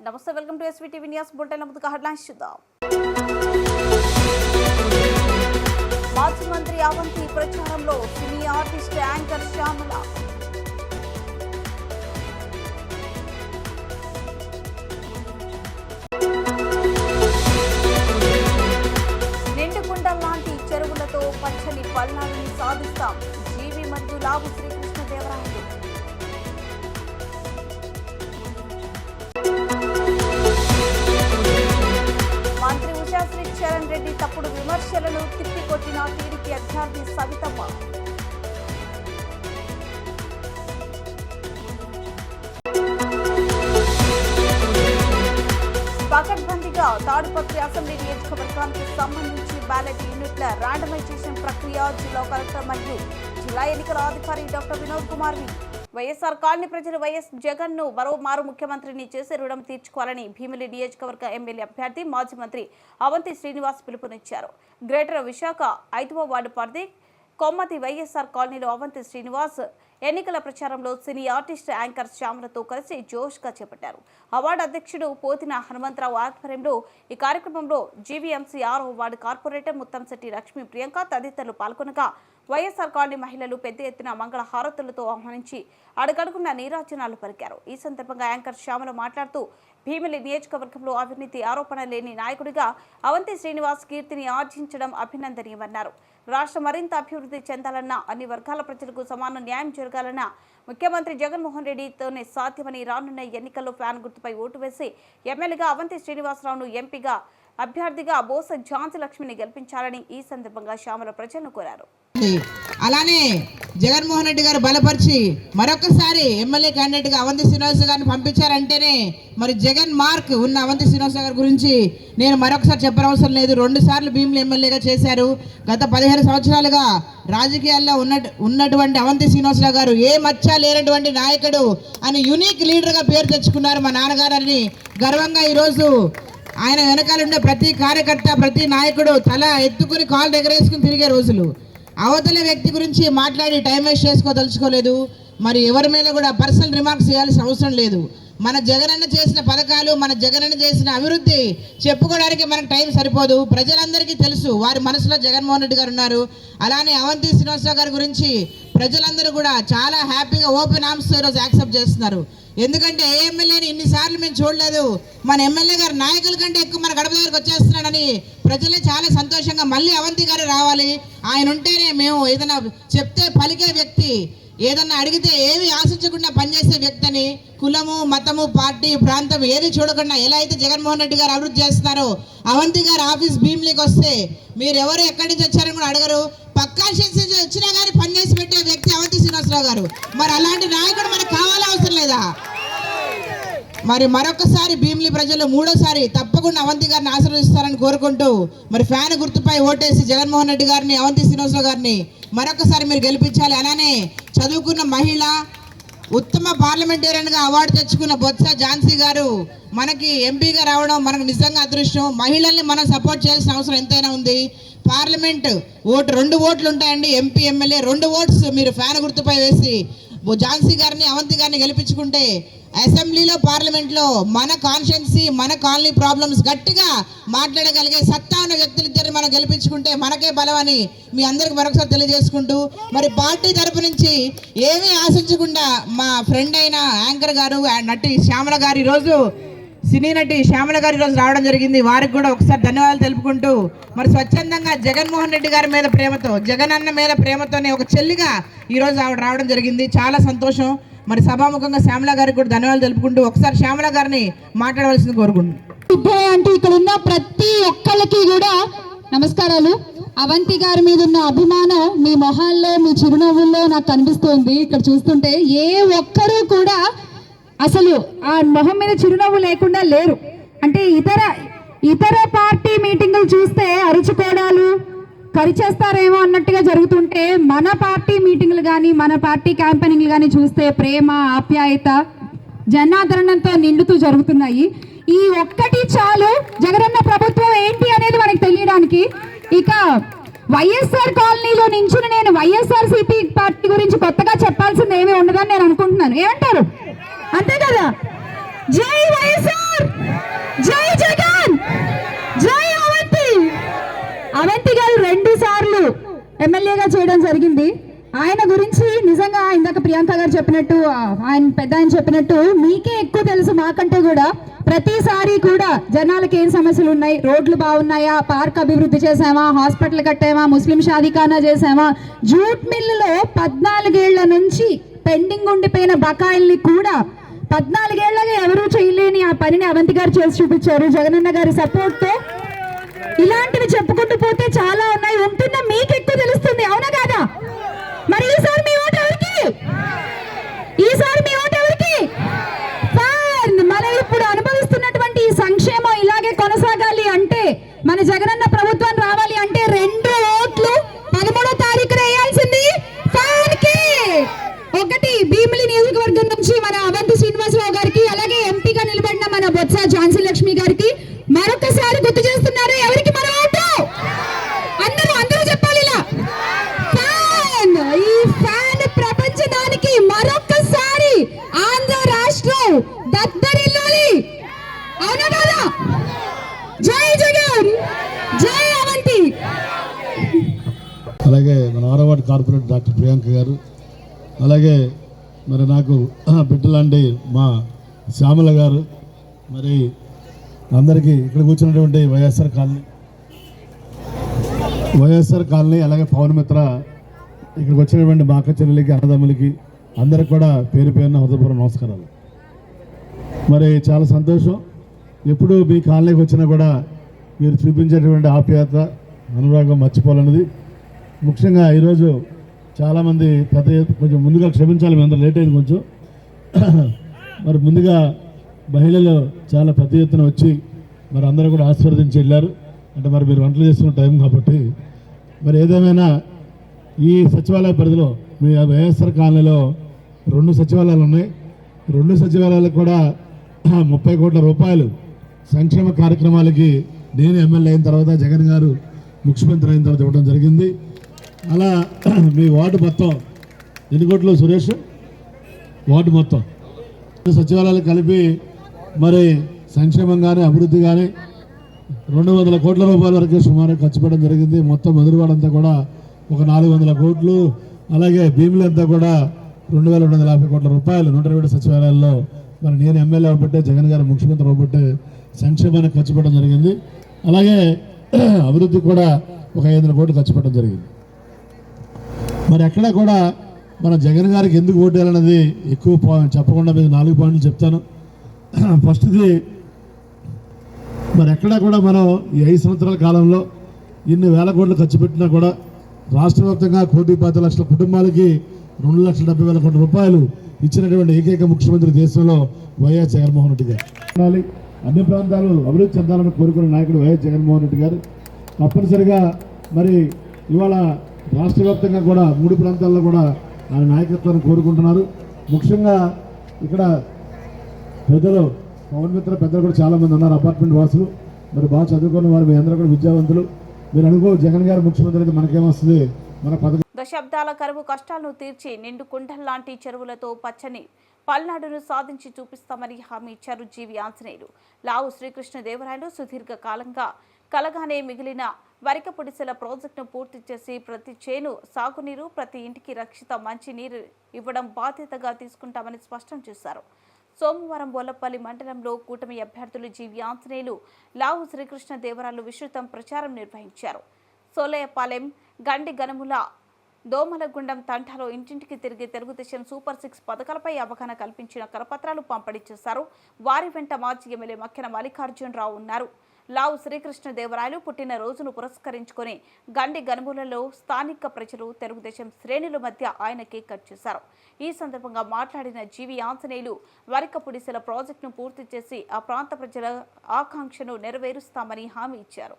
నమస్తే, welcome to ఎస్వీటీవీ news bulletin. ముందుగా headlines చూద్దాం. మాజీ మంత్రి అవంతి ప్రచారంలో సినీ ఆర్టిస్ట్ యాంకర్ శ్యామల. నిండుకుండ లాంటి చెరువులతో పచ్చని పల్నాడుని సాధిస్తాం. జీవి మరియు లావు శ్రీకృష్ణదేవరాయలు. మంత్రి ఉషాశ్రీ చరణ్ రెడ్డి తప్పుడు విమర్శలను తిప్పికొట్టిన టీడీపీ అభ్యర్థి సవితమ్మ. పకడ్బందీగా తాడిపత్రి అసెంబ్లీ నియోజకవర్గానికి సంబంధించి బ్యాలెట్ యూనిట్ల ర్యాండమైజేషన్ ప్రక్రియ జిల్లా కలెక్టర్ మరియు జిల్లా ఎన్నికల అధికారి డాక్టర్ వినోద్ కుమార్ వి. వైఎస్ఆర్ కాలనీ ప్రజలు వైఎస్ జగన్ ను మరోమారు ముఖ్యమంత్రిని చేసి రుణం తీర్చుకోవాలని భీమిలి నియోజకవర్గ ఎమ్మెల్యే అభ్యర్థి మాజీ మంత్రి అవంతి శ్రీనివాస్ పిలుపునిచ్చారు. గ్రేటర్ విశాఖ 5వ వార్డు పరిధి కొమ్మతి వైఎస్ఆర్ కాలనీలో అవంతి శ్రీనివాస్ ఎన్నికల ప్రచారంలో సినీ ఆర్టిస్ట్ యాంకర్ శ్యామలతో కలిసి జోష్గా చేపట్టారు. అవార్డు అధ్యక్షుడు పోతిన హనుమంతరావు ఆధ్వర్యంలో ఈ కార్యక్రమంలో జీవీఎంసీ 6వ వార్డు కార్పొరేటర్ ముత్తంశెట్టి లక్ష్మీ ప్రియాంక తదితరులు పాల్గొనగా వైఎస్ఆర్ కాలనీ మహిళలు పెద్ద ఎత్తున మంగళ హారతులతో ఆహ్వానించి అడుగడుగున్న నీరాజనాలు పలికారు. ఈ సందర్భంగా యాంకర్ శ్యామల మాట్లాడుతూ భీమిలి నియోజకవర్గంలో అవినీతి ఆరోపణ లేని నాయకుడిగా అవంతి శ్రీనివాస్ కీర్తిని ఆర్జించడం అభినందనీయమన్నారు. రాష్ట్రం మరింత అభివృద్ధి చెందాలన్నా అన్ని వర్గాల ప్రజలకు సమాన న్యాయం జరగాలన్నా ముఖ్యమంత్రి జగన్మోహన్ రెడ్డితోనే సాధ్యమని రానున్న ఎన్నికల్లో ఫ్యాన్ గుర్తుపై ఓటు వేసి ఎమ్మెల్యేగా అవంతి శ్రీనివాసరావును, ఎంపీగా అభ్యర్థిగా బోస ఝాన్సీ లక్ష్మిని గెలిపించాలని ఈ సందర్భంగా శ్యామల ప్రజలను కోరారు. అలానే జగన్మోహన్ రెడ్డి గారు బలపరిచి మరొకసారి ఎమ్మెల్యే క్యాండిడేట్ గా అవంతి శ్రీనివాస గారిని పంపించారంటేనే మరి జగన్ మార్క్ ఉన్న అవంతి శ్రీనివాస గారి గురించి నేను మరొకసారి చెప్పనవసరం లేదు. 2 సార్లు భీమిలి ఎమ్మెల్యేగా చేశారు. గత 15 సంవత్సరాలుగా రాజకీయాల్లో ఉన్నటువంటి అవంతి శ్రీనివాసరావు గారు ఏ మచ్చ లేనటువంటి నాయకుడు అని యూనిక్ లీడర్ గా పేరు తెచ్చుకున్నారు మా నాన్నగారని గర్వంగా ఈరోజు ఆయన వెనకాలండే ప్రతి కార్యకర్త, ప్రతి నాయకుడు తల ఎత్తుకుని కాలు దగ్గరేసుకుని తిరిగే రోజులు. అవతల వ్యక్తి గురించి మాట్లాడి టైం వేస్ట్ చేసుకోదలుచుకోలేదు. మరి ఎవరి మీద కూడా పర్సనల్ రిమార్క్స్ చేయాల్సిన అవసరం లేదు. మన జగనన్న చేసిన పథకాలు, మన జగనన్న చేసిన అభివృద్ధి చెప్పుకోవడానికి మనకు టైం సరిపోదు. ప్రజలందరికీ తెలుసు వారి మనసులో జగన్మోహన్ రెడ్డి గారు ఉన్నారు. అలానే అవంతి శ్రీనివాసరావు గారి గురించి ప్రజలందరూ కూడా చాలా హ్యాపీగా ఓపెన్ ఆర్మ్స్ ఈరోజు యాక్సెప్ట్ చేస్తున్నారు. ఎందుకంటే ఏ ఎమ్మెల్యేని ఇన్నిసార్లు మేము చూడలేదు. మన ఎమ్మెల్యే గారు నాయకుల కంటే ఎక్కువ మన గడప దగ్గరకు వచ్చేస్తున్నాడని ప్రజలే చాలా సంతోషంగా మళ్ళీ అవంతి గారు రావాలి, ఆయన ఉంటేనే మేము ఏదైనా చెప్తే పలికే వ్యక్తి, ఏదన్నా అడిగితే ఏమి ఆశించకుండా పనిచేసే వ్యక్తి అని కులము, మతము, పార్టీ, ప్రాంతం ఏది చూడకుండా ఎలా అయితే జగన్మోహన్ రెడ్డి గారు అభివృద్ధి చేస్తున్నారో అవంతి గారు ఆఫీస్ భీమిలికి వస్తే మీరు ఎవరు ఎక్కడి నుంచి వచ్చారని కూడా అడగరు. పక్కా వచ్చినా కానీ పనిచేసి పెట్టే వ్యక్తి అవంతి శ్రీనివాసరావు గారు. మరి అలాంటి నాయకుడు మనకు కావాలా అవసరం లేదా? మరి మరొకసారి భీమిలి ప్రజలు 3వసారి తప్పకుండా అవంతి గారిని ఆశీర్వదిస్తారని కోరుకుంటూ మరి ఫ్యాన్ గుర్తుపై ఓటేసి జగన్మోహన్ రెడ్డి గారిని, అవంతి శ్రీనివాసరావు గారిని మరొకసారి మీరు గెలిపించాలి. అలానే చదువుకున్న మహిళ, ఉత్తమ పార్లమెంటేరియన్గా అవార్డు తెచ్చుకున్న బొత్స ఝాన్సీ గారు మనకి ఎంపీగా రావడం మనకు నిజంగా అదృష్టం. మహిళల్ని మనం సపోర్ట్ చేయాల్సిన అవసరం ఎంతైనా ఉంది. పార్లమెంట్ ఓటు 2 ఓట్లు ఉంటాయండి. ఎంపీ, ఎమ్మెల్యే 2 ఓట్స్ మీరు ఫ్యాన్ గుర్తుపై వేసి ఝాన్సీ గారిని, అవంతి గారిని గెలిపించుకుంటే అసెంబ్లీలో, పార్లమెంట్లో మన కాన్స్టిట్యున్సీ, మన కాలనీ ప్రాబ్లమ్స్ గట్టిగా మాట్లాడగలిగే సత్తా ఉన్న వ్యక్తులిద్దరిని మనం గెలిపించుకుంటే మనకే బలం అని మీ అందరికి మరొకసారి తెలియజేసుకుంటూ మరి పార్టీ తరపు నుంచి ఏమీ ఆశించకుండా మా ఫ్రెండ్ అయిన యాంకర్ గారు, నటి శ్యామల గారు ఈరోజు, సినీ నటి శ్యామల గారు ఈరోజు రావడం జరిగింది. వారికి కూడా ఒకసారి ధన్యవాదాలు తెలుపుకుంటూ మరి స్వచ్ఛందంగా జగన్మోహన్ రెడ్డి గారి మీద ప్రేమతో, జగన్ అన్న మీద ప్రేమతోనే ఒక చెల్లిగా ఈరోజు ఆవిడ రావడం జరిగింది. చాలా సంతోషం. మరి సభాముఖంగా శ్యామల గారికి కూడా ధన్యవాదాలు తెలుపుకుంటూ ఒకసారి శ్యామల గారిని మాట్లాడవలసింది కోరుకుంటున్నాను. అంటే ఇక్కడ ఉన్న ప్రతి ఒక్కళ్ళకి కూడా నమస్కారాలు. అవంతి గారి మీద ఉన్న అభిమానం మీ మొహాల్లో, మీ చిరునవ్వుల్లో నాకు కనిపిస్తుంది. ఇక్కడ చూస్తుంటే ఏ ఒక్కరూ కూడా అసలు ఆ మొహం మీద చిరునవ్వు లేకుండా లేరు. అంటే ఇతర పార్టీ మీటింగులు చూస్తే అరుచుకోవడాలు, కరిచేస్తారేమో అన్నట్టుగా జరుగుతుంటే మన పార్టీ మీటింగ్లు కానీ, మన పార్టీ క్యాంపెయినింగ్లు కానీ చూస్తే ప్రేమ, ఆప్యాయత, జనాదరణతో నిండుతూ జరుగుతున్నాయి. ఈ ఒక్కటి చాలు జగనన్న ప్రభుత్వం ఏంటి అనేది మనకు తెలియడానికి. ఇక వైఎస్ఆర్ కాలనీలో నించుని నేను వైఎస్ఆర్సీపీ పార్టీ గురించి కొత్తగా చెప్పాల్సింది ఏమీ ఉండదని నేను అనుకుంటున్నాను. ఏమంటారు? అంతే కదా? జై వైఎస్ఆర్. ఎమ్మెల్యేగా చేయడం జరిగింది. ఆయన గురించి నిజంగా ఇందాక ప్రియాంక గారు చెప్పినట్టు, ఆయన చెప్పినట్టు మీకే ఎక్కువ తెలుసు మాకంటే కూడా. ప్రతిసారి కూడా జనాలకి ఏం సమస్యలు ఉన్నాయి, రోడ్లు బాగున్నాయా, పార్క్ అభివృద్ధి చేసామా, హాస్పిటల్ కట్టామా, ముస్లిం షాదీఖానా చేసామా, జూట్ మిల్లులో 14 ఏళ్ల నుంచి పెండింగ్ ఉండిపోయిన బకాయిల్ని కూడా 14 ఏళ్లగా ఎవరూ చేయలేని ఆ పనిని అవంతి గారు చేసి చూపించారు జగనన్న గారి సపోర్ట్తో. ఇలాంటివి చెప్పుకుంటూ పోతే చాలా ఉన్నాయి. ఉంటున్న మీకు ఎక్కువ తెలుస్తుంది, అవునా కాదా? మరి ఈసారి మీ ఓటు ఎవరికి? ఈసారి మీ ఓటు ఎవరికి? మనం ఇప్పుడు అనుభవిస్తున్నటువంటి ఈ సంక్షేమం ఇలాగే కొనసాగాలి అంటే, మన జగనన్న ప్రభుత్వం రావాలి అంటే 2 ఓట్లు 13వ తారీఖున వేయాల్సింది ఫ్యాన్ కి. ఒకటి భీమిలి నియోజకవర్గం నుంచి మన అవంతి శ్రీనివాసరావు గారికి, అలాగే ఎంపీగా నిలబడిన మన బొత్స ఝాన్సీ లక్ష్మి గారికి మరొకసారి గుర్తు చేస్తున్నారు, ఎవరికి మన ఓటు? అందరూ చెప్పాలి ఇలా. ఫ్యాన్, ఈ ఫ్యాన్ ప్రపంచానికి మరొకసారి ఆంధ్ర రాష్ట్రం దద్దరిల్లాలి, అవునా కదా? జై జగన్, జై అవంతి. అలాగే మన 6వ వార్డు కార్పొరేటర్ డాక్టర్ ప్రియాంక గారు, అలాగే మరి నాకు బిడ్డలాంటి మా శ్యామల గారు, మరి అందరికీ ఇక్కడ కూర్చున్నటువంటి వైఎస్ఆర్ కాలనీ, అలాగే పవన్ మిత్ర, ఇక్కడికి వచ్చినటువంటి మా అక్క చెల్లెలకి, అన్నదమ్ములకి అందరికి కూడా పేరు పేరున హృదయపూర్వక నమస్కారాలు. మరి చాలా సంతోషం, ఎప్పుడు మీ కాలనీకి వచ్చినా కూడా మీరు చూపించేటువంటి ఆప్యాయత, అనురాగం మర్చిపోవాలన్నది. ముఖ్యంగా ఈరోజు చాలామంది కొంచెం ముందుగా క్షమించాలి, మీ అందరూ లేట్ అయింది కొంచెం. మరి ముందుగా మహిళలు చాలా పెద్ద ఎత్తున వచ్చి మరి అందరూ కూడా ఆశీర్వదించి వెళ్ళారు. అంటే మరి మీరు వంటలు చేస్తున్న టైం కాబట్టి. మరి ఏదేమైనా ఈ సచివాలయ పరిధిలో మీ వైఎస్ఆర్ కాలనీలో 2 సచివాలయాలు ఉన్నాయి. 2 సచివాలయాలకు కూడా 30 కోట్ల రూపాయలు సంక్షేమ కార్యక్రమాలకి నేను ఎమ్మెల్యే అయిన తర్వాత, జగన్ గారు ముఖ్యమంత్రి అయిన తర్వాత ఇవ్వడం జరిగింది. అలా మీ వార్డు మొత్తం ఎన్ని కోట్లు సురేష్? వార్డు మొత్తం సచివాలయాలు కలిపి మరి సంక్షేమం కానీ అభివృద్ధి కానీ 200 కోట్ల రూపాయల వరకు సుమారు ఖర్చు పెట్టడం జరిగింది. మొత్తం మధురవాడంతా కూడా ఒక 400 కోట్లు, అలాగే భీములు అంతా కూడా 2250 కోట్ల రూపాయలు 120 సచివాలయాల్లో మరి నేను ఎమ్మెల్యే అవ్వబట్టే, జగన్ గారు ముఖ్యమంత్రి అవ్వబట్టే సంక్షేమానికి ఖర్చు పెట్టడం జరిగింది. అలాగే అభివృద్ధి కూడా ఒక 500 కోట్లు ఖర్చు పెట్టడం జరిగింది. మరి ఎక్కడ కూడా మన జగన్ గారికి ఎందుకు ఓటు వేయాలన్నది ఎక్కువ చెప్పకుండా మీకు 4 పాయింట్లు చెప్తాను. ఫస్ట్ది, మరి ఎక్కడా కూడా మనం ఈ 5 సంవత్సరాల కాలంలో ఇన్ని వేల కోట్లు ఖర్చు పెట్టినా కూడా రాష్ట్ర వ్యాప్తంగా 1,10,00,000 కుటుంబాలకి 2,70,000 కోట్ల రూపాయలు ఇచ్చినటువంటి ఏకైక ముఖ్యమంత్రి దేశంలో వైఎస్ జగన్మోహన్ రెడ్డి గారు. అన్ని ప్రాంతాలు అభివృద్ధి చెందాలని కోరుకున్న నాయకుడు వైఎస్ జగన్మోహన్ రెడ్డి గారు. తప్పనిసరిగా మరి ఇవాళ రాష్ట్ర వ్యాప్తంగా కూడా 3 ప్రాంతాల్లో కూడా ఆయన నాయకత్వాన్ని కోరుకుంటున్నారు. ముఖ్యంగా ఇక్కడ పెద్దలు, పవన్ మిత్ర పెద్దలు కూడా చాలామంది ఉన్నారు, అపార్ట్మెంట్ వాసులు, మరి బాగా చదువుకున్న వారు, మీ అందరూ కూడా విద్యావంతులు. మీరు అనుకో జగన్ గారు ముఖ్యమంత్రి అయితే మనకేమొస్తుంది? మన పథకం. దశాబ్దాల కరువు కష్టాలను తీర్చి నిండు కుండల్లాంటి చెరువులతో పచ్చని పల్నాడును సాధించి చూపిస్తామని హామీ ఇచ్చారు జీవి ఆంజనేయులు. లావు శ్రీకృష్ణదేవరాయలు సుదీర్ఘ కాలంగా కలగానే మిగిలిన వరికపుడిసెల ప్రాజెక్టును పూర్తి చేసి ప్రతి చేను సాగునీరు, ప్రతి ఇంటికి రక్షిత మంచినీరు ఇవ్వడం బాధ్యతగా తీసుకుంటామని స్పష్టం చేశారు. సోమవారం బోలపల్లి మండలంలో కూటమి అభ్యర్థులు జీవి ఆంజనేయులు, లావు శ్రీకృష్ణదేవరాయలు విస్తృతం ప్రచారం నిర్వహించారు. సోలయపాలెం, గండి గనముల, దోమలగుండం తండాలో ఇంటింటికి తిరిగి తెలుగుదేశం సూపర్ 6 పథకాలపై అవగాహన కల్పించిన కరపత్రాలు పంపిణీ చేశారు. వారి వెంట మాజీ ఎమ్మెల్యే మక్కెన మల్లికార్జునరావు ఉన్నారు. లావు శ్రీకృష్ణదేవరాయలు పుట్టిన రోజును పురస్కరించుకొని గండి గనుములలో స్థానిక ప్రజలు, తెలుగుదేశం శ్రేణుల మధ్య ఆయన కేక్ కట్ చేశారు. ఈ సందర్భంగా మాట్లాడిన జీవి ఆంజనేయులు, వరికపుడిసెల ప్రాజెక్టును పూర్తి చేసి ఆ ప్రాంత ప్రజల ఆకాంక్షను నెరవేరుస్తామని హామీ ఇచ్చారు.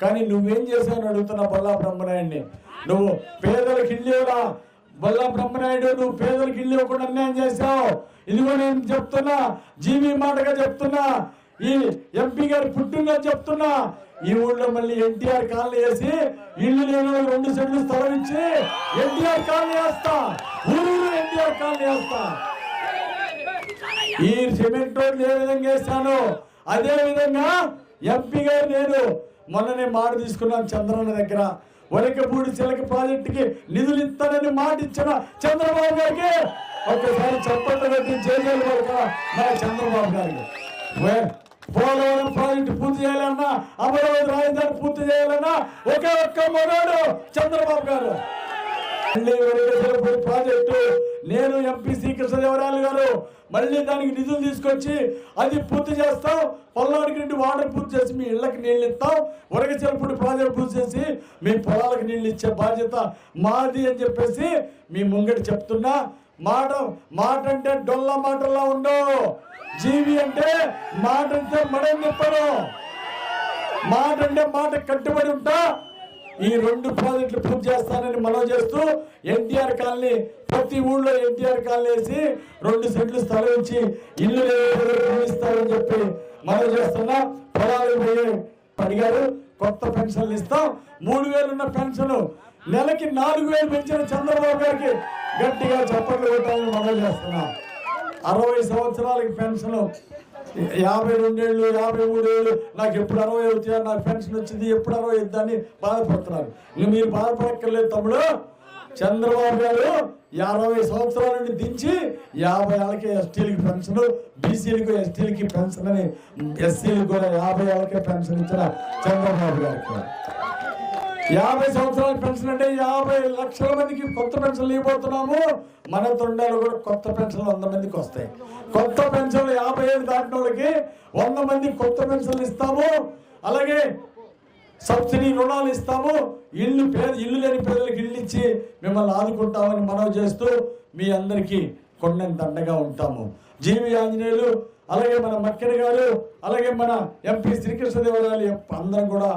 కానీ నువ్వేం చేశావు అడుగుతున్నా బొల్లా బ్రహ్మనాయుడిని. నువ్వు పేదలకు ఇల్లు ఇవ్వడా? బొల్లా బ్రహ్మనాయుడు, నువ్వు పేదలకు ఇల్లు ఇవ్వకుండా అన్యాయం చేశావు. ఇదిగో నేను చెప్తున్నా, జీవి మాటగా చెప్తున్నా, ఈ ఎంపీ గారు పుట్టిందని చెప్తున్నా. ఈ ఊళ్ళో మళ్ళీ ఎన్టీఆర్ కాలనీ వేసి ఇల్లు లేని 2 సెంట్లు స్థలం ఇచ్చి ఎన్టీఆర్ కాలనీ వేస్తా, ఊరు ఎన్టీఆర్ కాలనీ వేస్తా. ఈ సిమెంట్ రోడ్లు ఏ విధంగా వేస్తాను అదే విధంగా ఎంపీ గారు నేను మొన్ననే మాట తీసుకున్నాను చంద్రన్న దగ్గర. వరకపూడి చిలక ప్రాజెక్టుకి నిధులు ఇస్తానని మాట ఇచ్చిన చంద్రబాబు గారికి ఒక్కసారి చప్పట్లు పెట్టి జైలు వరకు మన చంద్రబాబు గారికి. పోలవరం ప్రాజెక్టు పూర్తి చేయాలన్నా, అమరావతి రాజధాని పూర్తి చేయాలన్నా ఒకే ఒక్క మగాడు చంద్రబాబు గారు. ప్రాజెక్టు నేను ఎంపీ శ్రీకృష్ణదేవరాయలు గారు మళ్ళీ దానికి నిధులు తీసుకొచ్చి అది పూర్తి చేస్తాం. పొలానికి నుండి వాటర్ పూర్తి చేసి మీ ఇళ్ళకి నీళ్ళు ఇస్తాం. వరగచెలపూడి ప్రాజెక్టు పూర్తి చేసి మీ పొలాలకు నీళ్ళు ఇచ్చే బాధ్యత మాది అని చెప్పేసి మీ ముంగటి చెప్తున్నా. మాట అంటే డొల్ల మాటల్లా ఉండవు. జీవి అంటే మాట అంటే మడం చెప్పరు. మాట అంటే మాట కట్టుబడి ఉంటా. ఈ 2 ప్రాజెక్టులు పూర్తి చేస్తానని మనం చేస్తూ ఎన్టీఆర్ కాలనీ ప్రతి ఊళ్ళో ఎన్టీఆర్ కాలనీ వేసి 2 సెంట్లు స్థలం ఇచ్చి ఇల్లు నిర్మిస్తారని చెప్పి మనం చేస్తున్నా. పొలాలు పోయి అడిగారు, కొత్త పెన్షన్లు ఇస్తాం. 3,000 ఉన్న పెన్షన్ నెలకి 4,000 పెంచిన చంద్రబాబు గారికి గట్టిగా చప్పట్లు కొట్టాలని మనం చేస్తున్నాం. 60 సంవత్సరాలకి పెన్షన్ 52 ఏళ్ళు 53 ఏళ్ళు నాకు ఎప్పుడు 60 అవుతాయా, నాకు పెన్షన్ వచ్చింది ఎప్పుడు 60 అవుతుందని బాధపడుతున్నారు. మీరు బాధపడక్కర్లేదు తమ్ముడు. చంద్రబాబు గారు 60 సంవత్సరాల నుండి దించి 50 ఏళ్ళకి ఎస్టీలకి పెన్షన్, బీసీలకు ఎస్టీలకి పెన్షన్ అని ఎస్సీలకు కూడా 50 ఏళ్ళకే పెన్షన్ ఇచ్చిన చంద్రబాబు గారికి 50 సంవత్సరాల పెన్షన్ అంటే 50 లక్షల మందికి కొత్త పెన్షన్లు ఇవ్వబోతున్నాము. మన తొండలు కూడా కొత్త పెన్షన్లు 100 మందికి వస్తాయి. కొత్త పెన్షన్లు 55 దాటిన వాళ్ళకి 100 మందికి కొత్త పెన్షన్లు ఇస్తాము. అలాగే సబ్సిడీ రుణాలు ఇస్తాము. ఇల్లు లేని పేదలకు ఇల్లు ఇచ్చి మిమ్మల్ని ఆదుకుంటామని మనవి చేస్తూ మీ అందరికీ కొండంత అండగా ఉంటాము. జీవి ఆంజనేయులు, అలాగే మన మక్కెన గారు, అలాగే మన ఎంపీ శ్రీకృష్ణదేవరాయలు అందరం కూడా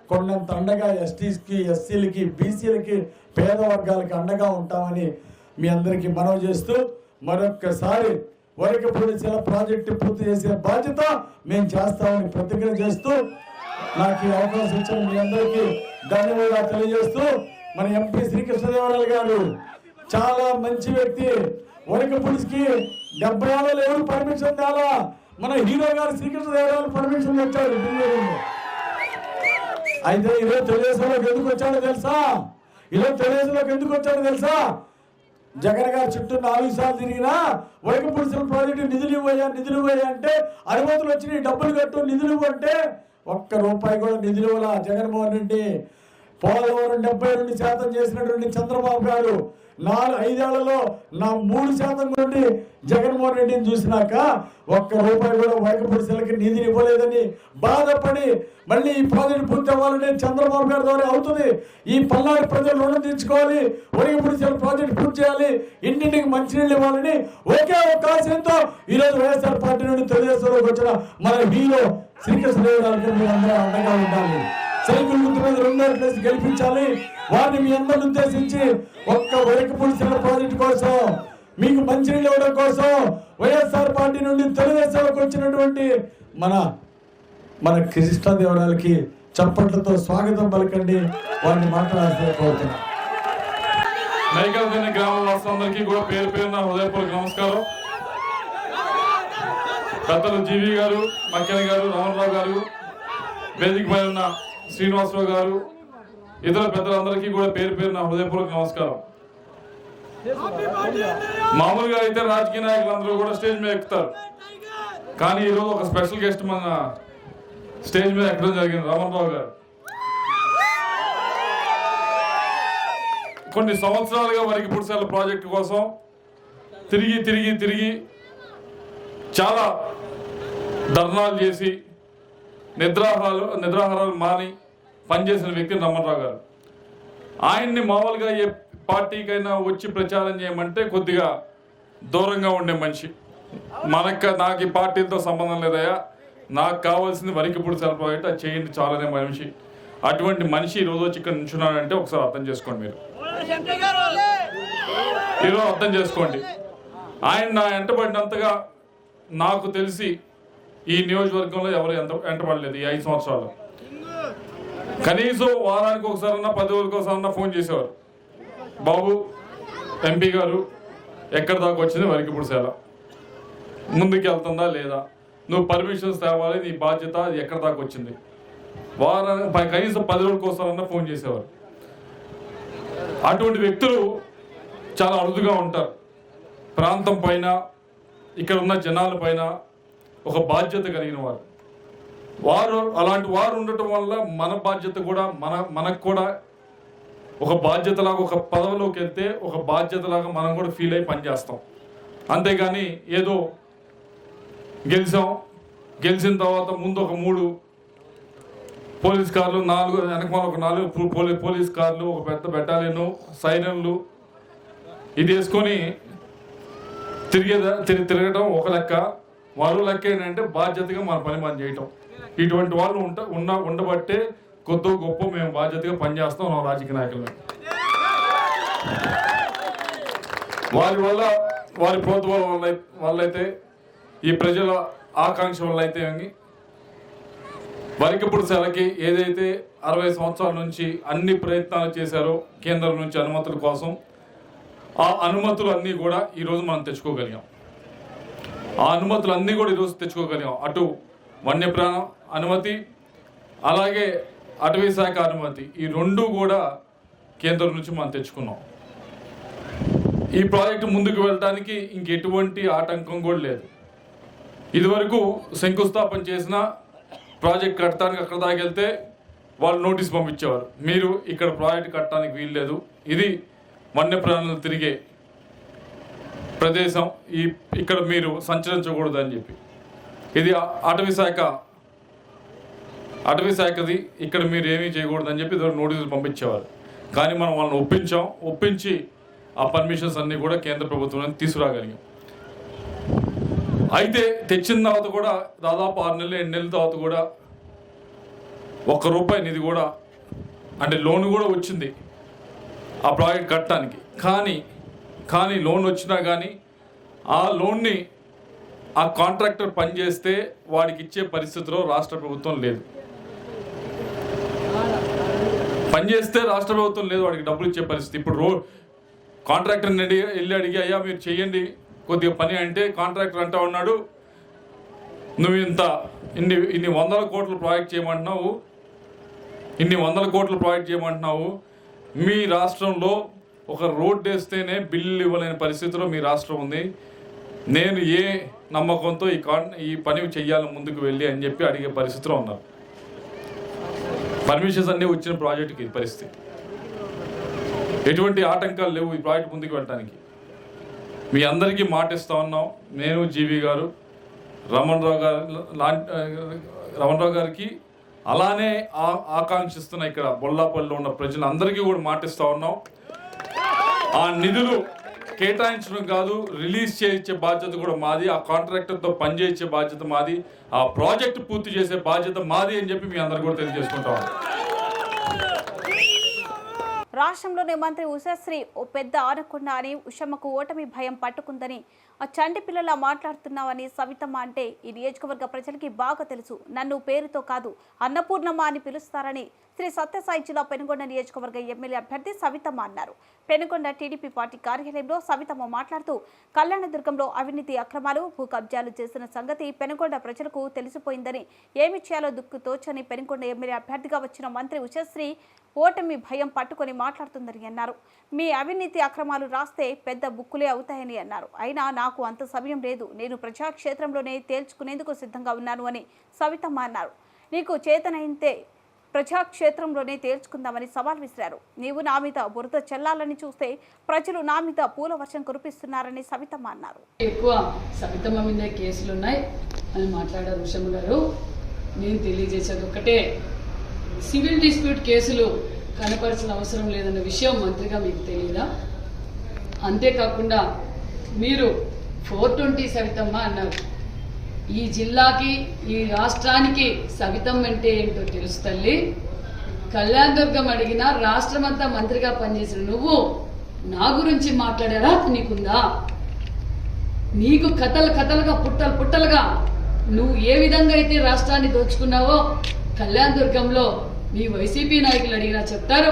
కొండంత అండగా ఎస్టీస్కి, ఎస్సీలకి, బీసీలకి, పేద వర్గాలకి అండగా ఉంటామని మీ అందరికీ మనవి చేస్తూ మరొక్కసారి వరకపూడి చిల ప్రాజెక్టు పూర్తి చేసే బాధ్యత మేము చేస్తామని ప్రతిజ్ఞ చేస్తూ నాకు ఈ అవకాశం ఇచ్చిన మీ అందరికీ ధన్యవాదాలు తెలియజేస్తూ, మన ఎంపీ శ్రీకృష్ణదేవరాయలు గారు చాలా మంచి వ్యక్తి. వరకపూడికి 70 ఏళ్ళలో ఎవరు పర్మిషన్ తేలా. మన హీరో గారు శ్రీకృష్ణదేవరాయలు పర్మిషన్ వచ్చారు. అయితే ఈరోజు తెలుగుదేశంలోకి ఎందుకు వచ్చాడో తెలుసా? జగన్ గారు చుట్టూ 4 సార్లు తిరిగినా వరకపూడి ప్రాజెక్టు నిధులు ఇవ్వయా అంటే అనుమతులు వచ్చినాయి, డబ్బులు కట్టు నిధులు ఇవ్వంటే ₹1 కూడా నిధులు ఇవ్వాల జగన్మోహన్ రెడ్డి. పోలవరం 72% చేసినటువంటి చంద్రబాబు గారు 5 ఏళ్లలో 3% నుండి జగన్మోహన్ రెడ్డిని చూసినాక ₹1 కూడా వరకపూడి చిలకి నిధులు ఇవ్వలేదని బాధపడి మళ్ళీ ఈ ప్రాజెక్టు పూర్తి అవ్వాలంటే చంద్రబాబు గారి ద్వారా అవుతుంది. ఈ పల్నాడు ప్రజలు రుణం తీర్చుకోవాలి, వరకపూడి చిలక ప్రాజెక్టు పూర్తి చేయాలి, ఇంటింటికి మంచినీళ్ళు ఇవ్వాలని ఒకే ఒక ఆశయంతో ఈరోజు వైఎస్ఆర్ పార్టీ నుండి తెలుగుదేశంలోకి వచ్చిన మన హీరో శ్రీకృష్ణదేవరాయలకు మీరు అందరూ అండగా ఉండాలి. సైకిల్ గుర్తు మీద 2 ఓట్లు గెలిపించాలి. వారిని మీ అందరిని ఉద్దేశించి ఒక్క వరకపూడి చిలక ప్రాజెక్టు కోసం, మీకు మంచినీళ్ళు ఇవ్వడం కోసం వైఎస్ఆర్ పార్టీ నుండి తెలుగుదేశంలోకి వచ్చినటువంటి మన కృష్ణదేవరాయలకి చప్పట్లతో స్వాగతం పలకండి. వారిని మాట్లాడాల్సిన కోరుతున్నా. నైకాల్సిన గ్రామ వాసులందరికీ కూడా పేరున హృదయపూర్వక నమస్కారం. పెద్దలు జీవి గారు, మక్కెన గారు, రామరావు గారు, వేదికపై ఉన్న శ్రీనివాసరావు గారు, ఇతర పెద్దలందరికీ కూడా పేరున హృదయపూర్వక నమస్కారం. మామూలుగా అయితే రాజకీయ నాయకులందరూ కూడా స్టేజ్ మీద ఎక్కుతారు, కానీ ఈరోజు ఒక స్పెషల్ గెస్ట్ మన స్టేజ్ మీద ఎక్కడం జరిగింది. రామరావు గారు కొన్ని సంవత్సరాలుగా వరకపూడి చిలక ప్రాజెక్టు కోసం తిరిగి చాలా ధర్నాలు చేసి నిద్రాహారాలు మాని పనిచేసిన వ్యక్తి రామరావు గారు. ఆయన్ని మామూలుగా ఏ పార్టీకైనా వచ్చి ప్రచారం చేయమంటే కొద్దిగా దూరంగా ఉండే మనిషి. నాకు ఈ పార్టీలతో సంబంధం లేదయ్యా, నాకు కావాల్సింది వరకపూడి చిలక ప్రాజెక్టు, అది చేయండి చాలనే మనిషి. అటువంటి మనిషి ఈరోజు వచ్చి ఇక్కడ నిల్చున్నాడంటే ఒకసారి అర్థం చేసుకోండి. మీరు ఈరోజు అర్థం చేసుకోండి. ఆయన నా వెంటబడినంతగా నాకు తెలిసి ఈ నియోజకవర్గంలో ఎవరు వెంటబడలేదు. ఈ 5 సంవత్సరాలు కనీసం వారానికి ఒకసారన్నా 10 రోజులకు ఒకసారన్నా ఫోన్ చేసేవారు. బాబు ఎంపీ గారు ఎక్కడి దాకా వచ్చింది వరకపూడి చిలక, ముందుకు వెళ్తుందా లేదా, నువ్వు పర్మిషన్స్ తేవాలి, నీ బాధ్యత, అది ఎక్కడి దాకా వచ్చింది. వారానికి కనీసం 10 రోజులకు ఒకసారన్నా ఫోన్ చేసేవారు. అటువంటి వ్యక్తులు చాలా అరుదుగా ఉంటారు. ప్రాంతం పైన, ఇక్కడ ఉన్న జనాల పైన ఒక బాధ్యత కలిగిన వారు అలాంటి వారు ఉండటం వల్ల మన బాధ్యత కూడా మనకు కూడా ఒక బాధ్యతలాగా, ఒక పదవిలోకి వెళ్తే ఒక బాధ్యతలాగా మనం కూడా ఫీల్ అయ్యి పనిచేస్తాం. అంతేగాని ఏదో గెలిచిన తర్వాత ముందు ఒక 3 పోలీస్ కార్లు, 4 వెనకమాల ఒక 4 పోలీస్ కార్లు, ఒక పెద్ద బెటాలియను, సైరన్లు ఇది వేసుకొని తిరగడం ఒక లెక్క. మరో లెక్క ఏంటంటే బాధ్యతగా మన పని మనం చేయటం. ఇటువంటి వాళ్ళు ఉండబట్టే కొద్ది గొప్ప మేము బాధ్యతగా పనిచేస్తాం. మా రాజకీయ నాయకులు వారి ప్రోత్సాహం వల్లైతే, ఈ ప్రజల ఆకాంక్ష వల్ల అయితే వరికప్పుడు సెలకి ఏదైతే 60 సంవత్సరాల నుంచి అన్ని ప్రయత్నాలు చేశారో కేంద్రం నుంచి అనుమతుల కోసం, ఆ అనుమతులు అన్నీ కూడా ఈరోజు మనం తెచ్చుకోగలిగాం. ఆ అనుమతులు అన్నీ కూడా ఈరోజు తెచ్చుకోగలిగాం. అటు వన్యప్రాణం అనుమతి, అలాగే అటవీ శాఖ అనుమతి, ఈ 2 కూడా కేంద్రం నుంచి మనం తెచ్చుకున్నాం. ఈ ప్రాజెక్టు ముందుకు వెళ్ళడానికి ఇంకెటువంటి ఆటంకం కూడా లేదు. ఇదివరకు శంకుస్థాపన చేసిన ప్రాజెక్ట్ కట్టడానికి అక్కడ దాకా వెళ్తే వాళ్ళు నోటీస్ పంపించేవారు, మీరు ఇక్కడ ప్రాజెక్ట్ కట్టడానికి వీల్లేదు, ఇది వన్యప్రాణులు తిరిగే ప్రదేశం, ఇక్కడ మీరు సంచరించకూడదు అని చెప్పి. ఇది అటవీ శాఖది, ఇక్కడ మీరు ఏమీ చేయకూడదని చెప్పి నోటీసులు పంపించేవారు. కానీ మనం వాళ్ళని ఒప్పించి ఆ పర్మిషన్స్ అన్నీ కూడా కేంద్ర ప్రభుత్వం తీసుకురాగలిగాం. అయితే తెచ్చిన తర్వాత కూడా దాదాపు 6 నెలలు 7 నెలల తర్వాత కూడా ₹1 నిధి కూడా, అంటే లోన్ కూడా వచ్చింది ఆ ప్రాజెక్ట్ కట్టడానికి. కానీ లోన్ వచ్చినా కానీ ఆ లోన్ని ఆ కాంట్రాక్టర్ పనిచేస్తే వాడికి ఇచ్చే పరిస్థితిలో రాష్ట్ర ప్రభుత్వం లేదు. పనిచేస్తే రాష్ట్ర ప్రభుత్వం లేదు వాడికి డబ్బులు ఇచ్చే పరిస్థితి. ఇప్పుడు కాంట్రాక్టర్ని వెళ్ళి అడిగి, అయ్యా మీరు చెయ్యండి కొద్దిగా పని అంటే, కాంట్రాక్టర్ అంటా ఉన్నాడు, నువ్వు ఇన్ని 100 కోట్ల ప్రాజెక్ట్ చేయమంటున్నావు, ఇన్ని 100 కోట్ల ప్రాజెక్ట్ చేయమంటున్నావు, మీ రాష్ట్రంలో ఒక రోడ్ వేస్తేనే బిల్లు ఇవ్వలేని పరిస్థితిలో మీ రాష్ట్రం ఉంది, నేను ఏ నమ్మకంతో ఈ పని చెయ్యాలని ముందుకు వెళ్ళి అని చెప్పి అడిగే పరిస్థితిలో ఉన్నారు. పర్మిషన్స్ అన్నీ వచ్చిన ప్రాజెక్టుకి పరిస్థితి, ఎటువంటి ఆటంకాలు లేవు ఈ ప్రాజెక్ట్ ముందుకు వెళ్ళడానికి. మీ అందరికీ మాట ఇస్తా ఉన్నాం. నేను, జీవి గారు, రమణరావు గారికి, అలానే ఆకాంక్షిస్తున్న ఇక్కడ బొల్లాపల్లిలో ఉన్న ప్రజలందరికీ కూడా మాటిస్తూ ఉన్నాం. ఆ నిధులు కేటాయించడం కాదు, రిలీజ్ చేయించే బాధ్యత కూడా మాది, ఆ కాంట్రాక్టర్తో పనిచేయించే బాధ్యత మాది, ఆ ప్రాజెక్టు పూర్తి చేసే బాధ్యత మాది అని చెప్పి మీ అందరు కూడా తెలియజేసుకుంటాం. రాష్ట్రంలోని మంత్రి ఉషశ్రీ ఓ పెద్ద ఆనకొండ అని, ఉషమ్మకు ఓటమి భయం పట్టుకుందని, ఆ చంటి పిల్లలా మాట్లాడుతున్నావని సవితమ్మ అంటే ఈ నియోజకవర్గ ప్రజలకి బాగా తెలుసు. నన్ను పేరుతో కాదు అన్నపూర్ణమ్మ అని పిలుస్తారని శ్రీ సత్యసాయి జిల్లా పెనుగొండ నియోజకవర్గ ఎమ్మెల్యే అభ్యర్థి సవితమ్మ అన్నారు. పెనుగొండ టీడీపీ పార్టీ కార్యాలయంలో సవితమ్మ మాట్లాడుతూ, కళ్యాణదుర్గంలో అవినీతి అక్రమాలు, భూ కబ్జాలు చేసిన సంగతి పెనుగొండ ప్రజలకు తెలిసిపోయిందని, ఏమి చేయాలో దుక్కు తోచని పెనుగొండ ఎమ్మెల్యే అభ్యర్థిగా వచ్చిన మంత్రి ఉషశ్రీ ఓటమి భయం పట్టుకొని మాట్లాడుతుందని అన్నారు. మీ అవినీతి అక్రమాలు రాస్తే పెద్ద బుక్కులే అవుతాయని అన్నారు. అయినా నాకు అంత సమయం లేదు, నేను ప్రజాక్షేత్రంలోనే తేల్చుకునేందుకు సిద్ధంగా ఉన్నాను అని సవితమ్మ అన్నారు. నీకు చేతనైతే ప్రజాక్షేత్రంలోనే తేల్చుకుందామని సవాల్ విసిరారు. నీవు నా మీద బురద చెల్లాలని చూస్తే ప్రజలు నా మీద పూల వర్షం కురిపిస్తున్నారని సవితమ్మ అన్నారు. ఎక్కువ సవితమ్మ మీద కేసులు ఉన్నాయి అని మాట్లాడారు ఉషమ్మ గారు. నేను తెలియజేసేది ఒకటే, సివిల్ డిస్ప్యూట్ కేసులు కనపరిచిన అవసరం లేదన్న విషయం మంత్రిగా మీకు తెలియదా? అంతేకాకుండా మీరు 420 సవితమ్మ అన్నారు. ఈ జిల్లాకి, ఈ రాష్ట్రానికి సవితమ్మ అంటే ఏంటో తెలుసు తల్లి. కళ్యాణదుర్గం అడిగినా రాష్ట్రమంతా మంత్రిగా పనిచేసిన నువ్వు నా గురించి మాట్లాడారా నీకుందా? నీకు కథలుగా పుట్టలుగా నువ్వు ఏ విధంగా అయితే రాష్ట్రాన్ని దోచుకున్నావో కళ్యాణదుర్గంలో మీ వైసీపీ నాయకులు అడిగినా చెప్తారు.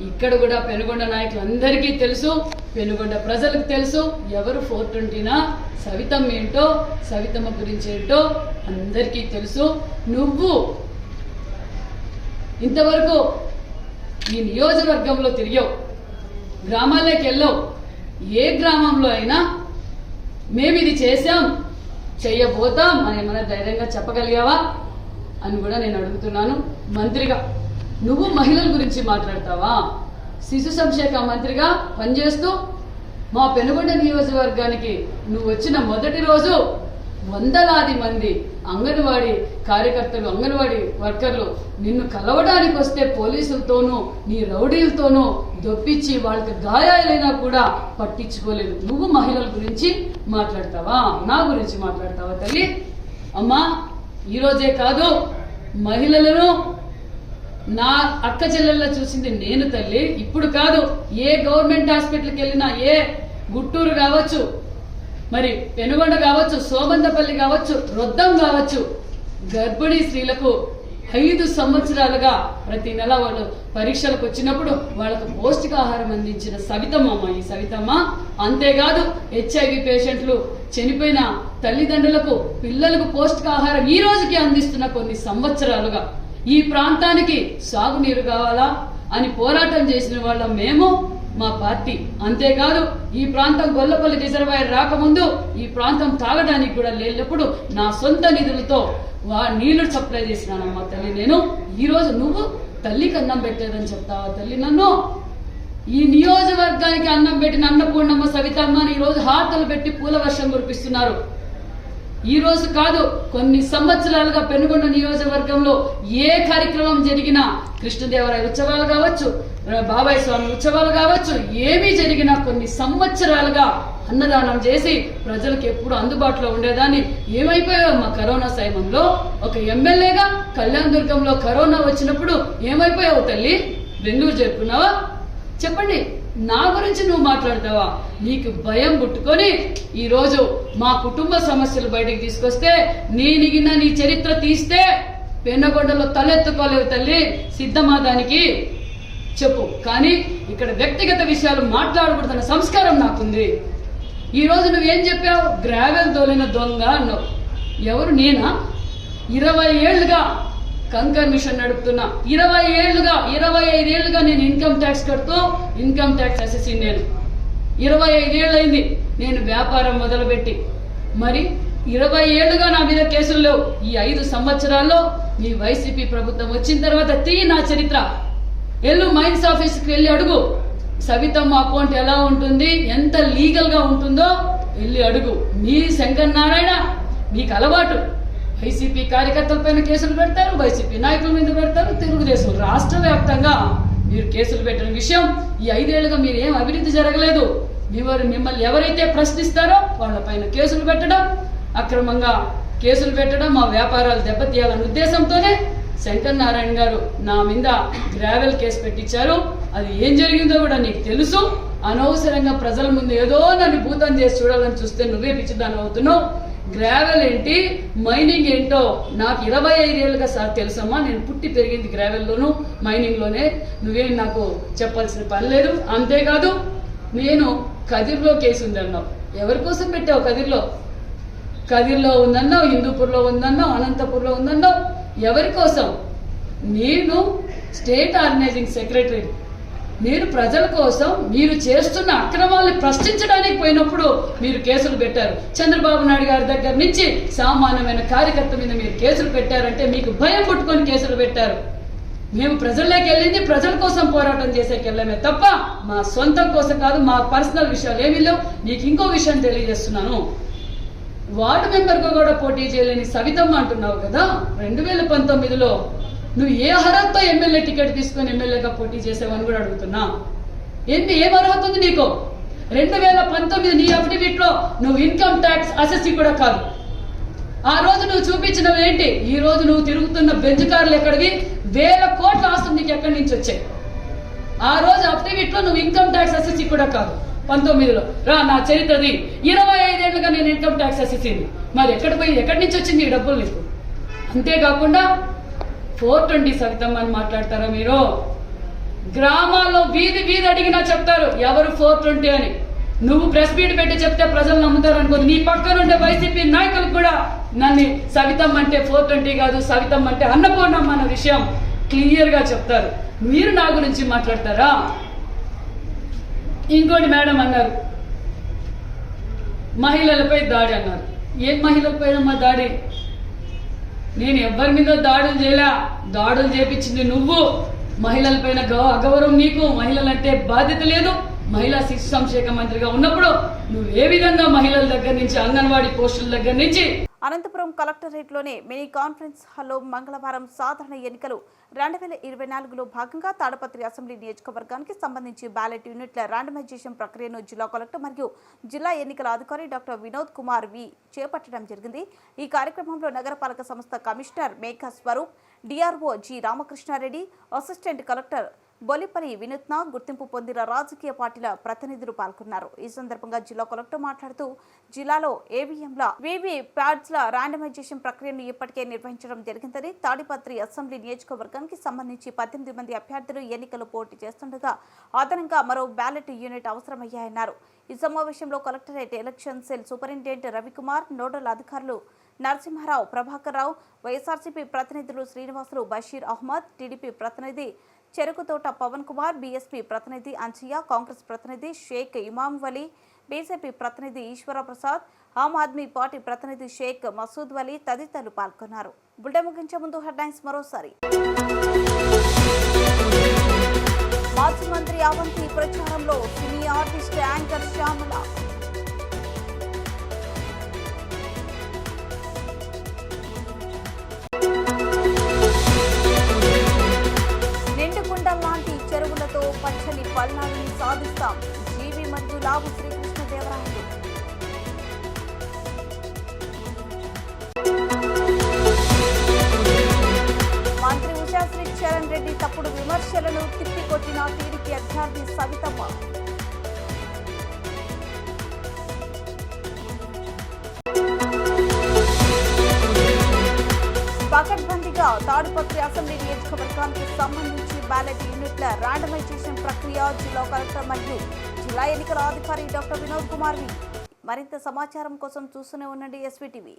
ఇక్కడ కూడా పెనుగొండ నాయకులందరికీ తెలుసు, పెనుగొండ ప్రజలకు తెలుసు ఎవరు 420నా, సవితమ్మ ఏంటో, సవితమ్మ గురించి ఏంటో అందరికీ తెలుసు. నువ్వు ఇంతవరకు ఈ నియోజకవర్గంలో తిరిగావు, గ్రామాల్లోకి వెళ్ళావు. ఏ గ్రామంలో అయినా మేము ఇది చేశాం, చెయ్యబోతాం అని ఏమైనా ధైర్యంగా చెప్పగలిగావా అని కూడా నేను అడుగుతున్నాను. మంత్రిగా నువ్వు మహిళల గురించి మాట్లాడతావా? శిశు సంక్షేమ మంత్రిగా పనిచేస్తూ మా పెనుగొండ నియోజకవర్గానికి నువ్వు వచ్చిన మొదటి రోజు వందలాది మంది అంగన్వాడీ కార్యకర్తలు, అంగన్వాడీ వర్కర్లు నిన్ను కలవడానికి వస్తే పోలీసులతోనూ నీ రౌడీలతోనూ దొప్పించి వాళ్ళకి గాయాలైనా కూడా పట్టించుకోలేదు. నువ్వు మహిళల గురించి మాట్లాడతావా? నా గురించి మాట్లాడతావా తల్లి? అమ్మా, ఈరోజే కాదు, మహిళలను నా అక్క చెల్లెల్లో చూసింది నేను తల్లి. ఇప్పుడు కాదు, ఏ గవర్నమెంట్ హాస్పిటల్కి వెళ్ళినా, ఏ గుంటూరు కావచ్చు, మరి పెనుగొండ కావచ్చు, సోమందపల్లి కావచ్చు, రొద్దం కావచ్చు, గర్భిణీ స్త్రీలకు 5 సంవత్సరాలుగా ప్రతి నెల వాళ్ళు పరీక్షలకు వచ్చినప్పుడు వాళ్ళకు పౌష్టికాహారం అందించిన సవితమ్మ ఈ సవితమ్మ. అంతేకాదు, HIV పేషెంట్లు చనిపోయిన తల్లిదండ్రులకు, పిల్లలకు పౌష్టికాహారం ఈ రోజుకి అందిస్తున్న కొన్ని సంవత్సరాలుగా ఈ ప్రాంతానికి సాగునీరు కావాలా అని పోరాటం చేసిన వాళ్ళం మేము, మా పార్టీ. అంతేకాదు, ఈ ప్రాంతం గొల్లపల్లి రిజర్వాయర్ రాకముందు ఈ ప్రాంతం తాగడానికి కూడా లేనప్పుడు నా సొంత నిధులతో నీళ్లు సప్లై చేసినానమ్మా తల్లి నేను. ఈరోజు నువ్వు తల్లికి అన్నం పెట్టేదని చెప్తావా తల్లి? నన్ను ఈ నియోజకవర్గానికి అన్నం పెట్టిన అన్నపూర్ణమ్మ సవితమ్మని ఈరోజు హాతలు పెట్టి పూల వర్షం కురిపిస్తున్నారు. ఈ రోజు కాదు, కొన్ని సంవత్సరాలుగా పెనుగొండ నియోజకవర్గంలో ఏ కార్యక్రమం జరిగినా, కృష్ణదేవరాయ ఉత్సవాలు కావచ్చు, బాబాయ్ స్వామి ఉత్సవాలు కావచ్చు, ఏమీ జరిగినా కొన్ని సంవత్సరాలుగా అన్నదానం చేసి ప్రజలకు ఎప్పుడు అందుబాటులో ఉండేదాన్ని. ఏమైపోయావు మా కరోనా సమయంలో? ఒక ఎమ్మెల్యేగా కళ్యాణ్ దుర్గంలో కరోనా వచ్చినప్పుడు ఏమైపోయావు తల్లి? బెంగళూరు చేరుకున్నావా? చెప్పండి, నా గురించి నువ్వు మాట్లాడతావా? నీకు భయం పుట్టుకొని ఈరోజు మా కుటుంబ సమస్యలు బయటకు తీసుకొస్తే, నేనిగిన నీ చరిత్ర తీస్తే పెన్నగొండలో తలెత్తుకోలేవు తల్లి. సిద్ధమా దానికి? చెప్పు. కానీ ఇక్కడ వ్యక్తిగత విషయాలు మాట్లాడకూడదన్న సంస్కారం నాకుంది. ఈరోజు నువ్వేం చెప్పావు? గ్రావెల్ తోలిన దొంగ అన్నావు. ఎవరు? నేనా? 20 ఏళ్లుగా కంకర్ మిషన్ నడుపుతున్నా. 25 ఏళ్లుగా నేను ఇన్కమ్ ట్యాక్స్ కడుతూ ఇన్కమ్ ట్యాక్స్ అసెస్సీ. నేను 25 ఏళ్ళైంది నేను వ్యాపారం మొదలుపెట్టి. మరి 20 ఏళ్లుగా నా మీద కేసులు లేవు. ఈ 5 సంవత్సరాల్లో మీ వైసీపీ ప్రభుత్వం వచ్చిన తర్వాత నా చరిత్ర ఎల్లు మైన్స్ ఆఫీస్కి వెళ్ళి అడుగు. సవితమ్మ అకౌంట్ ఎలా ఉంటుంది, ఎంత లీగల్ గా ఉంటుందో వెళ్ళి అడుగు. మీ శంకర్ నారాయణ మీకు అలవాటు. వైసీపీ కార్యకర్తల పైన కేసులు పెడతారు, వైసీపీ నాయకుల మీద పెడతారు, తెలుగుదేశం రాష్ట్ర వ్యాప్తంగా మీరు కేసులు పెట్టిన విషయం. ఈ 5 ఏళ్లుగా మీరు ఏం అభివృద్ధి జరగలేదు. మిమ్మల్ని ఎవరైతే ప్రశ్నిస్తారో వాళ్ళ పైన కేసులు పెట్టడం, అక్రమంగా కేసులు పెట్టడం, మా వ్యాపారాలు దెబ్బతీయాలన్న ఉద్దేశంతోనే శంకర్ నారాయణ గారు నా మీద గ్రావెల్ కేసు పెట్టించారు. అది ఏం జరిగిందో కూడా నీకు తెలుసు. అనవసరంగా ప్రజల ముందు ఏదో నన్ను భూతం చేసి చూడాలని చూస్తే నువ్వే పిచ్చిదాన్ని అవుతున్నావు. గ్రావెల్ ఏంటి, మైనింగ్ ఏంటో నాకు 25 ఏళ్ళుగా సార్ తెలుసమ్మా. నేను పుట్టి పెరిగింది గ్రావెల్లోను, మైనింగ్లోనే. నువ్వేం నాకు చెప్పాల్సిన పని లేదు. అంతేకాదు, నేను కదిర్లో కేసు ఉందన్నావు. ఎవరి కోసం పెట్టావు? కదిర్లో ఉందన్నావు, హిందూపూర్లో ఉందన్నావు, అనంతపూర్లో ఉందన్నావు. ఎవరి కోసం? నేను స్టేట్ ఆర్గనైజింగ్ సెక్రటరీ. నేను ప్రజల కోసం మీరు చేస్తున్న అక్రమాలను ప్రశ్నించడానికి పోయినప్పుడు మీరు కేసులు పెట్టారు. చంద్రబాబు నాయుడు గారి దగ్గర నుంచి సామాన్యమైన కార్యకర్త మీద మీరు కేసులు పెట్టారంటే మీకు భయం పుట్టుకొని కేసులు పెట్టారు. మేము ప్రజల్లోకి వెళ్ళింది ప్రజల కోసం పోరాటం చేసేకెళ్ళమే తప్ప మా సొంతం కోసం కాదు. మా పర్సనల్ విషయాలు ఏమీ లేవు. నీకు ఇంకో విషయం తెలియజేస్తున్నాను. వార్డు మెంబర్గా కూడా పోటీ చేయలేని సవితమ్మ అంటున్నావు కదా. 2019లో నువ్వు ఏ అర్హతతో ఎమ్మెల్యే టికెట్ తీసుకొని ఎమ్మెల్యేగా పోటీ చేసావని కూడా అడుగుతున్నా. ఏం అర్హత ఉంది నీకు? 2019 నీ అఫిడవిట్ లో నువ్వు ఇన్కమ్ ట్యాక్స్ అసెస్సీ కూడా కాదు. ఆ రోజు నువ్వు చూపించినవి ఏంటి? ఈ రోజు నువ్వు తిరుగుతున్న బెంచ్ కార్లు ఎక్కడివి? 1000 కోట్ల ఆస్తులు నీకు ఎక్కడి నుంచి వచ్చాయి? ఆ రోజు అఫిడవిట్ లో నువ్వు ఇన్కమ్ ట్యాక్స్ అసెస్సీ కూడా కాదు. 19లో నా చరిత్రది 25 ఏళ్ళుగా నేను ఇన్కమ్ ట్యాక్స్ అసెస్సీని. మరి ఎక్కడి నుంచి వచ్చింది ఈ డబ్బులు నీకు? అంతేకాకుండా 420 సవితమ్మ అని మాట్లాడతారా మీరు? గ్రామాల్లో వీధి అడిగినా చెప్తారు ఎవరు 420 అని. నువ్వు ప్రెస్ మీట్ పెట్టి చెప్తే ప్రజలు నమ్ముతారు అనుకో. నీ పక్కన ఉండే వైసీపీ నాయకులకు కూడా నన్ను సవితమ్మ అంటే 420 కాదు, సవితమ్మ అంటే అన్నపూర్ణమ్మ అన్న విషయం క్లియర్ గా చెప్తారు. మీరు నా గురించి మాట్లాడతారా? ఇంకోటి మేడం అన్నారు మహిళలపై దాడి అన్నారు. ఏం మహిళలపై మా దాడి? నేను ఎవరి మీద దాడులు చేయలే, దాడులు చేపించింది నువ్వు. మహిళలపైన అగౌరవం నీకు, మహిళలంటే బాధ్యత లేదు. మహిళా శిశు సంక్షేమ మంత్రిగా ఉన్నప్పుడు నువ్వు ఏ విధంగా మహిళల దగ్గర నుంచి, అంగన్వాడీ పోస్టుల దగ్గర నుంచి. అనంతపురం కలెక్టరేట్లోని మినీ కాన్ఫరెన్స్ హాల్లో మంగళవారం సాధారణ ఎన్నికలు 2024లో భాగంగా తాడపత్రి అసెంబ్లీ నియోజకవర్గానికి సంబంధించి బ్యాలెట్ యూనిట్ల ర్యాండమైజేషన్ ప్రక్రియను జిల్లా కలెక్టర్ మరియు జిల్లా ఎన్నికల అధికారి డాక్టర్ వినోద్ కుమార్ వి చేపట్టడం జరిగింది. ఈ కార్యక్రమంలో నగరపాలక సంస్థ commissioner Megha Swaroop, DRO G Ramakrishna Reddy, assistant collector Bolipalli Vinutna, గుర్తింపు పొందిన రాజకీయ పార్టీల ప్రతినిధులు పాల్గొన్నారు. ఈ సందర్భంగా జిల్లా కలెక్టర్ మాట్లాడుతూ జిల్లాలో ఏవీఎంల వీవీ ప్యాడ్స్ల ర్యాండమైజేషన్ ప్రక్రియను ఇప్పటికే నిర్వహించడం జరిగిందని, తాడిపత్రి అసెంబ్లీ నియోజకవర్గానికి సంబంధించి 18 మంది అభ్యర్థులు ఎన్నికలు పోటీ చేస్తుండగా అదనంగా మరో బ్యాలెట్ యూనిట్ అవసరమయ్యాయన్నారు. ఈ సమావేశంలో collectorate election cell superintendent Ravikumar, nodal అధికారులు నరసింహారావు, ప్రభాకర్ రావు, వైఎస్ఆర్సీపీ ప్రతినిధులు శ్రీనివాసులు, బషీర్ అహ్మద్, టీడీపీ ప్రతినిధి చెరుకుతోట పవన్ కుమార్, బీఎస్పీ ప్రతినిధి అంచియ, కాంగ్రెస్ ప్రతినిధి షేక్ ఇమాం వలీ, బీజేపీ ప్రతినిధి ఈశ్వర ప్రసాద్, ఆమ్ ఆద్మీ పార్టీ ప్రతినిధి షేక్ మసూద్ వలీ తదితరులు పాల్గొన్నారు. బులెటిన్ ముగించే ముందు హెడ్లైన్స్ మరోసారి. మాజీ మంత్రి అవంతి ప్రచారంలో సినీ ఆర్టిస్ట్ యాంకర్ శ్యామల. లాంటి చెరువులతో పచ్చని పల్నాడుని సాధిస్తాం, జీవి మరియు లావు శ్రీకృష్ణదేవరాయలు. మంత్రి ఉషాశ్రీ చరణ్ రెడ్డి తప్పుడు విమర్శలను తిప్పికొట్టిన టీడీపీ అభ్యర్థి సవితమ్మ. పకడ్బందీగా తాడిపత్రి అసెంబ్లీ నియోజకవర్గానికి సంబంధించి బ్యాలెట్ యూనిట్ల ర్యాండమైజేషన్ ప్రక్రియ జిల్లా కలెక్టర్ మరియు జిల్లా ఎన్నికల అధికారి డాక్టర్ వినోద్ కుమార్ వి. మరింత సమాచారం కోసం చూస్తూనే ఉండండి ఎస్వీటీవీ.